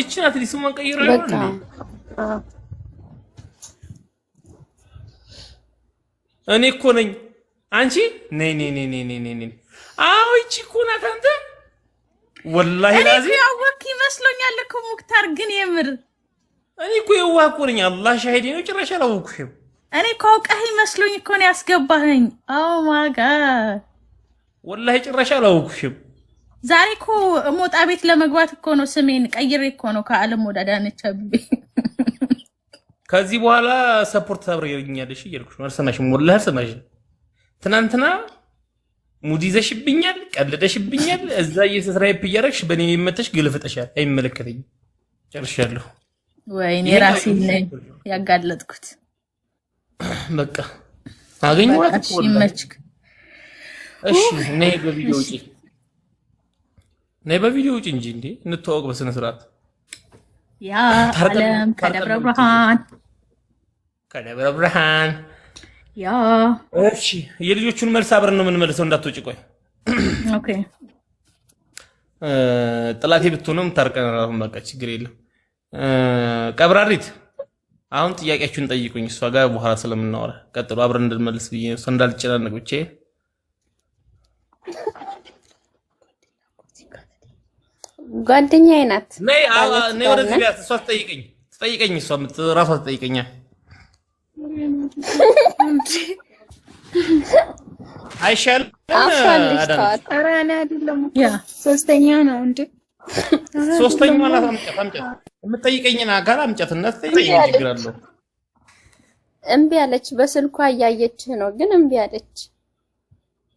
ይችላል ስሙን ቀይሮ ይሆን እኔ እኮ ነኝ አንቺ ነይ ነይ ነይ ነይ ነይ አዎ እቺ እኮ ናት አንተ ወላሂ ላዚ ያወክ ይመስሎኛል እኮ ሙክታር ግን የምር እኔ እኮ የዋህ እኮ ነኝ አላህ ሻሂዴ ነው ጭራሽ አላወኩሽም እኔ እኮ አውቀህ ይመስሎኝ እኮ ነው ያስገባኸኝ ኦ ማይ ጋድ ወላሂ ጭራሽ አላወኩሽም ዛሬ እኮ ሞጣ ቤት ለመግባት እኮ ነው ስሜን ቀይሬ እኮ ነው ከዓለም ወደ አዳነች አቤቤ ከዚህ በኋላ ሰፖርት ታብረኛለሽ እያልኩሽ ነው አልሰማሽም ወላሂ አልሰማሽም ትናንትና ሙድ ይዘሽብኛል ቀልደሽብኛል እዛ እየተስራይፕ እያረግሽ በኔ የሚመተሽ ግልፍጠሻል አይመለከተኝም ጨርሻለሁ ወይኔ ራሴ ነኝ ያጋለጥኩት በቃ አገኘኋት እኮ ይመችክ እሺ ነይ በቪዲዮ ውጪ ነይ በቪዲዮ ውጪ እንጂ እንዴ እንተዋወቅ በስነ ስርዓት ያ ዓለም ከደብረ ብርሃን ያ እሺ የልጆቹን መልስ አብረን ነው የምንመልሰው እንዳትወጪ ቆይ ኦኬ ጥላቴ ብትሆንም ታርቀናል በቃ ችግር የለም ቀብራሪት አሁን ጥያቄያችሁን ጠይቁኝ እሷ ጋር በኋላ ስለምናወራ ቀጥሉ አብረን እንድንመልስ ብዬ እሷ እንዳልጨናነቅ ብቻ ጓደኛዬ ናት ነይ ወደዚህ ቢያት እሷ ትጠይቀኝ እሷ ራሷ ትጠይቀኛ አይሻል አፋልስታት አራና አይደለም ሶስተኛ ነው እንዴ ሶስተኛው አላ አምጫት የምትጠይቀኝና አካል አምጫትና ትጠይቀኝ ችግር አለው እምቢ አለች በስልኳ እያየችህ ነው ግን እምቢ አለች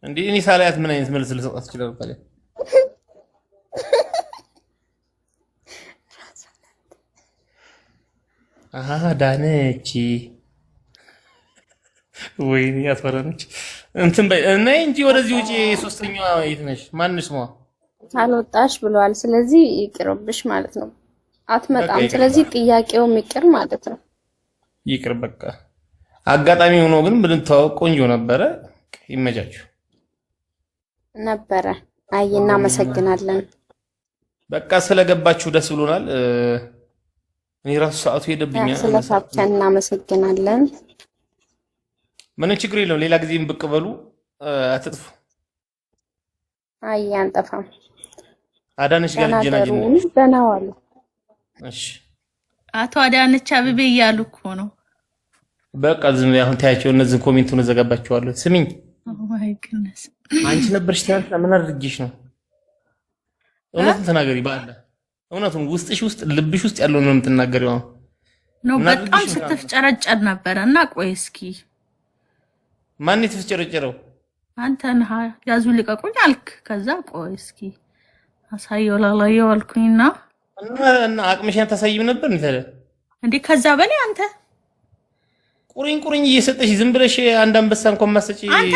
እንዴ እኔ ሳላያት ምን አይነት መልስ ልሰጣት ይችላል ታዲያ ዳነች ወይኔ አትፈራነች እንትን በይ እና እንጂ ወደዚህ ውጪ ሶስተኛዋ የት ነሽ ማንስ ሟ አልወጣሽ ብሏል ስለዚህ ይቅርብሽ ማለት ነው አትመጣም ስለዚህ ጥያቄው ይቅር ማለት ነው ይቅር በቃ አጋጣሚ ሆኖ ግን ብንተዋወቅ ቆንጆ ነበረ ይመቻችሁ ነበረ አይና መሰግናለን በቃ ስለገባችሁ ደስ ብሎናል እኔ ራሱ ሰዓቱ ሄደብኛል ስለሳብተና መሰግናለን ምንም ችግር የለውም ሌላ ጊዜም ብቅ በሉ አትጥፉ አይ አንጠፋም አዳነች ጋር ጀናጅን ደናዋል እሺ አቶ አዳነች አቤቤ እያሉ እኮ ነው በቃ ዝም አሁን ታያቸው እነዚህ ኮሜንቱን ዘጋባቸዋለሁ ስሚኝ ማይ ግነስ አንቺ ነበርሽ ታንተ ምን አድርጊሽ ነው እውነቱን ተናገሪ ባለ እውነቱን ውስጥሽ ውስጥ ልብሽ ውስጥ ያለው ነው የምትናገሪው ነው በጣም ስትፍጨረጨር ነበርና ቆይ እስኪ ማን የተፍጨረጨረው አንተ ነህ ያዙ ልቀቁኝ አልክ ከዛ ቆይ እስኪ አሳየው ላላየው አልኩኝና እና አቅምሽን ታሳይም ነበር እንዴ ከዛ በላይ አንተ ቁሪን እየሰጠሽ ዝም ብለሽ አንድ አንበሳ እንኳን ማሰጪ አንተ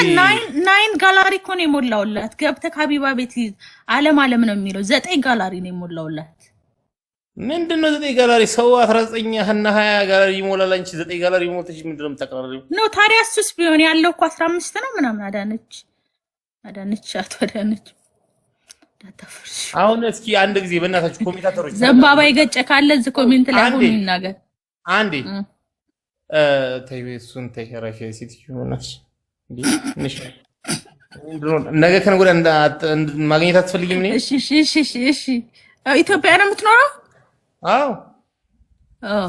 ናይን ጋላሪ እኮ ነው የሞላውላት ገብተህ ከሀቢባ ቤት ዓለም ነው የሚለው 9 ጋላሪ ነው የሞላውላት ምንድነው 9 ጋላሪ ሰው 19 እና 20 ጋላሪ ይሞላል አንቺ 9 ጋላሪ ሞልተሽ ምንድነው የምታቀራሪው ነው ታዲያ እሱስ ቢሆን ያለው እኮ 15 ነው ምናምን አዳነች አቶ አዳነች ዳታፈርሽ አሁን እስኪ አንድ ጊዜ በእናታችሁ ኮሜንታተሮች ዘንባባ ይገጨ ካለ እዚህ ኮሜንት ላይ ሆኖ ይናገር አንዴ ተይሱን ተከራሽ ሲቲዩ ነሽ እንዴ ነሽ ነገ ከነገ ወዲያ ማግኘት አትፈልጊም ነኝ እሺ ኢትዮጵያ ነው የምትኖረው አዎ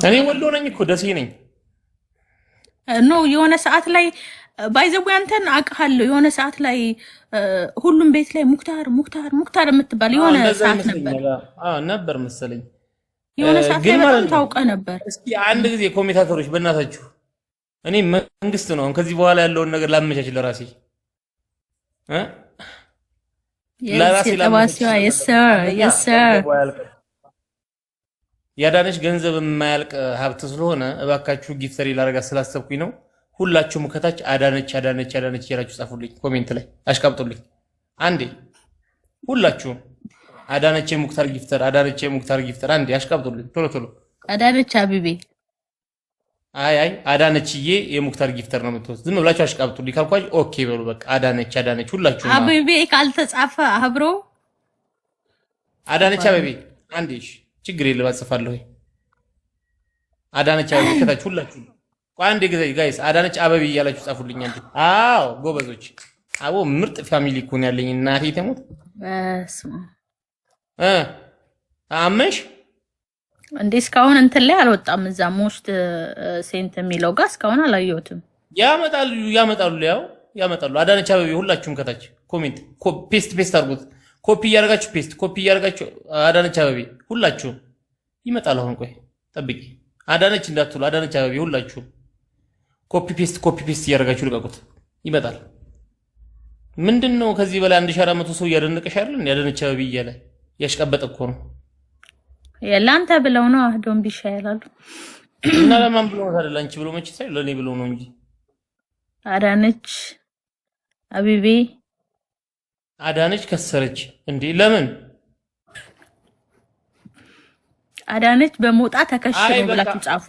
እኔ ወሎ ነኝ እኮ ደሴ ነኝ ኖ የሆነ ሰዓት ላይ ባይዘው አንተን አውቃለሁ የሆነ ሰዓት ላይ ሁሉም ቤት ላይ ሙክታር የምትባል የሆነ ሰዓት ነበር መሰለኝ የሆነ ሰዓት ላይ በጣም ታውቀ ነበር እስኪ አንድ ጊዜ ኮሜንታተሮች በእናታችሁ እኔ መንግስት ነው ከዚህ በኋላ ያለውን ነገር ላመቻች ለራሴ ለራሴ ለባሲዋ yes sir ያዳነች ገንዘብ የማያልቅ ሀብት ስለሆነ እባካችሁ ጊፍተሪ ላረጋ ስላሰብኩኝ ነው ሁላችሁም ከታች አዳነች እያላችሁ ጻፉልኝ ኮሜንት ላይ አሽቃብጡልኝ አንዴ ሁላችሁም አዳነች ሙክታር ጊፍተር አንዴ አሽቃብጡልኝ ቶሎ አዳነች አቤቤ አይ አዳነችዬ የሙክታር ጊፍተር ነው የምትወስድ ዝም ብላችሁ አሽቃብጡልኝ ካልኳችሁ ኦኬ በሉ በቃ አዳነች ሁላችሁም አቤቤ ካልተጻፈ አብሮ አዳነች አቤቤ አንዴ ችግር የለም አጽፋለሁ። አዳነች አበቤ ከታች ሁላችሁ ቆይ አንዴ ጋይስ አዳነች አበቤ እያላችሁ ጻፉልኝ አንዴ። አዎ ጎበዞች። አቦ ምርጥ ፋሚሊ እኮ ነው ያለኝ እናቴ ተሞት። በስመ አብ አመሽ እንዴ እስካሁን እንትን ላይ አልወጣም። እዛ ሞስት ሴንት የሚለው ጋር እስካሁን አላየሁትም። ያመጣሉ አዳነች አበቤ ሁላችሁም ከታች ኮሜንት ፔስት አድርጉት። ኮፒ እያደረጋችሁ አዳነች አበቤ ሁላችሁም ይመጣል። አሁን ቆይ ጠብቂ። አዳነች እንዳትሉ አዳነች አበቤ ሁላችሁም ኮፒ ፔስት እያደረጋችሁ ልቀቁት። ይመጣል። ምንድነው ከዚህ በላይ 1400 ሰው እያደነቀሽ አይደል? አዳነች አበቤ እያለ ያሽቀበጠ እኮ ነው። ለአንተ ብለው ነው አዶን ቢሻ ያላሉ እና ለማን ብለው ነው ታዲያ? አንቺ ብለው መች ሳይሆን ለኔ ብለው ነው እንጂ አዳነች አበቤ አዳነች ከሰረች እንዴ? ለምን አዳነች በሞጣ ተከሽኖ ብላችሁ ጻፉ።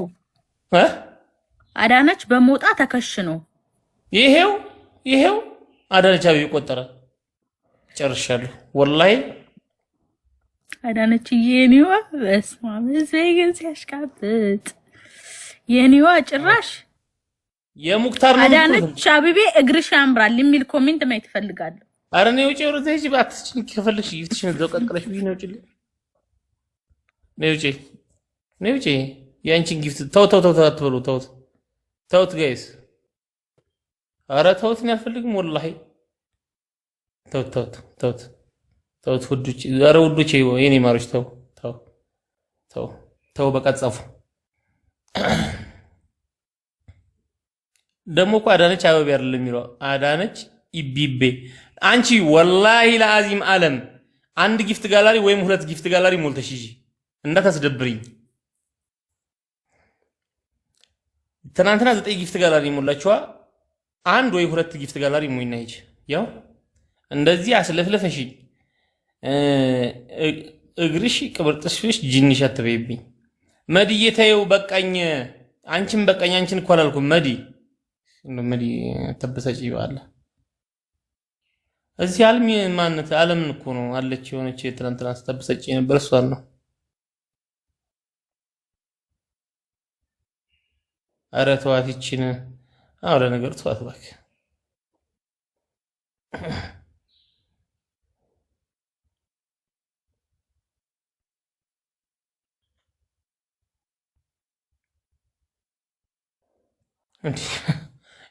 አዳነች በሞጣ ተከሽኖ ይሄው አዳነች አበቤ ቆጠረ። ጨርሻለሁ ወላሂ። አዳነች የኔዋ በስመ አብ ግን ሲያሽቃብጥ የኔዋ ጭራሽ የሙክታር ነው። አዳነች አበቤ እግርሽ ያምራል የሚል ኮሜንት ማየት እፈልጋለሁ። አረ ነው ውጪ ወረደ እጂ ባትችል ከፈለግሽ ይፍትሽን ዘው ቀቅለሽ ቢይ ነው ውጪ ነው ውጪ ያንቺን ጊፍት ተው አትበሉ። ተውት ጋይስ። አረ ተውት ነው አልፈልግም ወላሂ። ተውት ውዶች። አረ ውዶች የኔ ማሮች ተው በቃ ጻፉ። ደሞ እኮ አዳነች አበቤ አይደለም የሚለው አዳነች ኢቢቤ። አንቺ ወላሂ ለአዚም ዓለም አንድ ጊፍት ጋላሪ ወይም ሁለት ጊፍት ጋላሪ ሞልተሽ ይጂ እንዳታስደብሪኝ። ትናንትና 9 ጊፍት ጋላሪ ሞላችዋ። አንድ ወይ ሁለት ጊፍት ጋላሪ ሞይና ይጂ ያው እንደዚህ አስለፍለፈሽ እግርሽ ቅብርጥሽሽ ጂንሽ አትበይብኝ። መዲዬ ተይው በቃኝ። አንቺን በቃኝ። አንቺን እኮ አላልኩም መዲ ተበሳጭ ይባል። እዚህ ዓለም ማንነት ዓለምን እኮ ነው አለች የሆነች ትናንትና ተበሳጭ ነበር። እሷን ነው። አረ ተዋት ይቺን። አዎ ለነገር ተዋት እባክህ።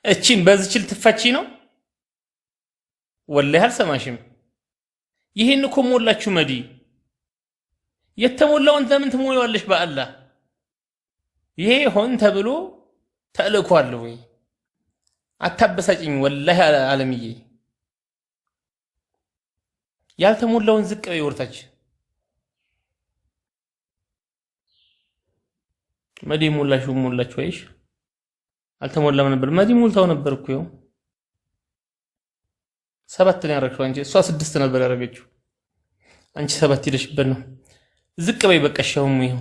እቺን በዝችል ትፈቺ ነው ወላሂ አልሰማሽም። ይሄን እኮ ሞላችሁ መዲ። የተሞላውን ለምን ትሞያለሽ? በአላህ ይሄ ሆን ተብሎ ተልኳል ወይ? አታበሳጭኝ ወላሂ ዓለምዬ። ያልተሞላውን ዝቅ በይ ወርታች። መዲ ሞላችሁ አይሽ አልተሞላም ነበር። መዲ ሞልታው ነበር እኮ ይኸው 7 ነው ያደረግሽው አንቺ። እሷ 6 ነበር ያደረገችው። አንቺ 7 ይደሽበት ነው። ዝቅ በይ በቃ ሻውም ይሁን